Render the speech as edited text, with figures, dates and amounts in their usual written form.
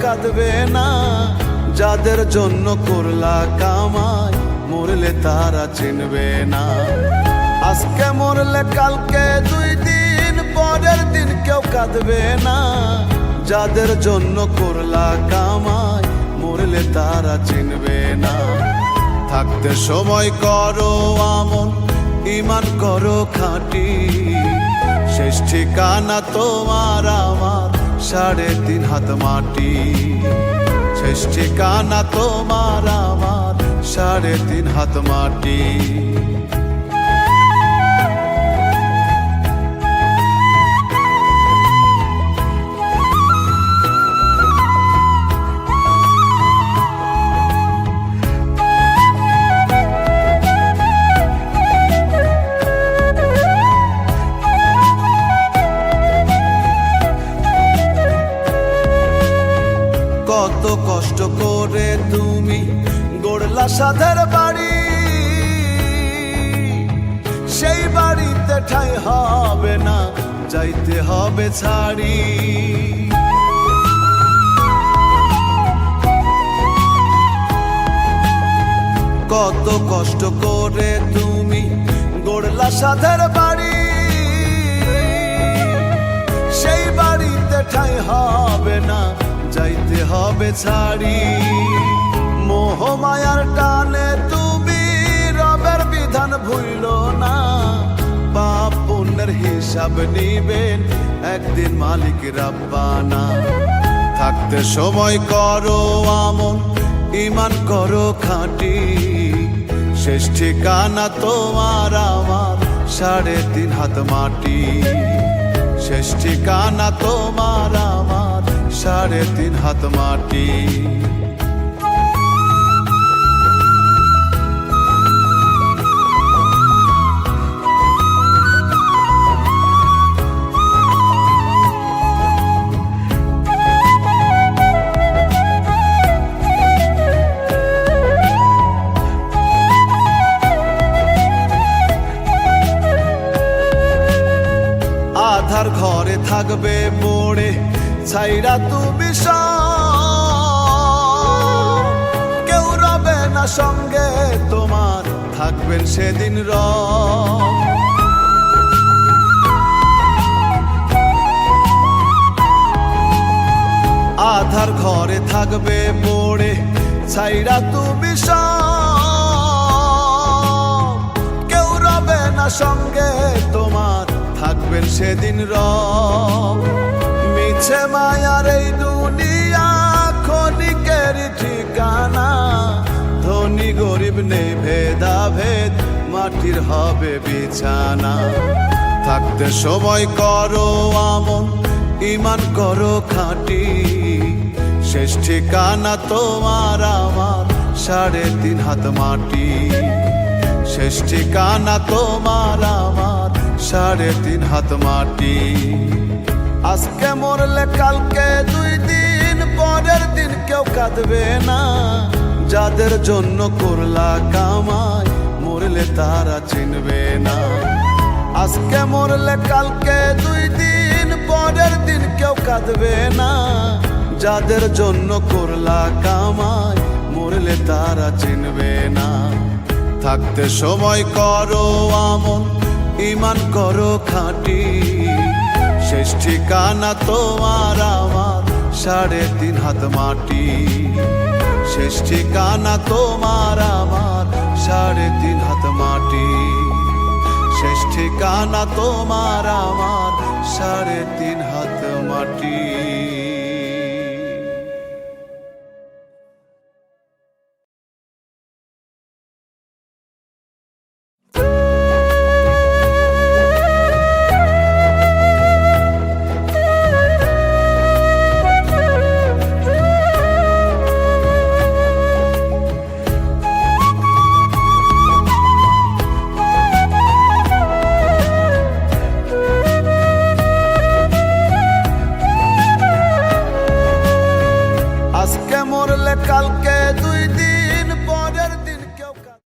কাঁদবে না, যাদের জন্য করলা কামাই মরলে তারা চিনবে না। আজকে মরলে কালকে 2 দিন পরের দিন কেউ কাঁদবে না, যাদের জন্য করলা কামাই মরলে তারা চিনবে না। থাকতে সময় করো আমল, ঈমান করো খাঁটি, শেষ ঠিকানা তোমার আমার 3.5 হাত মাটি। শেষ ঠিকানা তোমার আমার 3.5 হাত মাটি। কত কষ্ট করে তুমি গড়লা সাধের বাড়ি, সেই বাড়িতে ঠাঁই হবে না, যাইতে হবে ছাড়ি। কত কষ্ট করে তুমি গড়লা সাধের বাড়ি, সেই বাড়িতে ঠাঁই হবে না, যাইতে হবে ছাড়ি। মোহ মায়ার টানে তুমি রবের বিধান ভুইলো না, পাপ পুণ্যের হিসাব নিবেন একদিন মালিক রাব্বানা। থাকতে সময় করো আমল, ঈমান করো খাঁটি, শেষ ঠিকানা তোমার আমার 3.5 হাত মাটি। শেষ ঠিকানা তোমার আমার 3.5 হাত মাটি। আধার ঘরে থাকবে পড়ে ছাইরা তুমি সব, কেউ রবে না সঙ্গে তোমার, থাকবেন সেদিন রব। আধার ঘরে থাকবে পড়ে ছাইরা তুমি সব, কেউ রবে না সঙ্গে তোমার, থাকবেন সেদিন রব। মিছে মায়ার এই দুনিয়া ক্ষণিকের ঠিকানা, ধনী গরিব নেই ভেদাভেদ, মাটির হবে বিছানা। থাকতে সময় করো আমল, ঈমান করো খাঁটি, শেষ ঠিকানা তোমার আমার 3.5 হাত মাটি। শেষ ঠিকানা তোমার আমার 3.5 হাত মাটি। আজকে মরলে কালকে 2 দিন পরের দিন কেউ কাঁদবে না, যাদের জন্য করলা কামাই মরলে তারা চিনবে না। আজকে মরলে কালকে 2 দিন পরের দিন কেউ কাঁদবে না, যাদের জন্য করলা কামাই মরলে তারা চিনবে না। থাকতে সময় করো আমল, ঈমান করো খাঁটি, শেষ ঠিকানা তোমার আমার 3.5 হাত মাটি। শেষ ঠিকানা তোমার আমার 3.5 হাত মাটি। শেষ ঠিকানা তোমার আমার 3.5 হাত মাটি। কালকে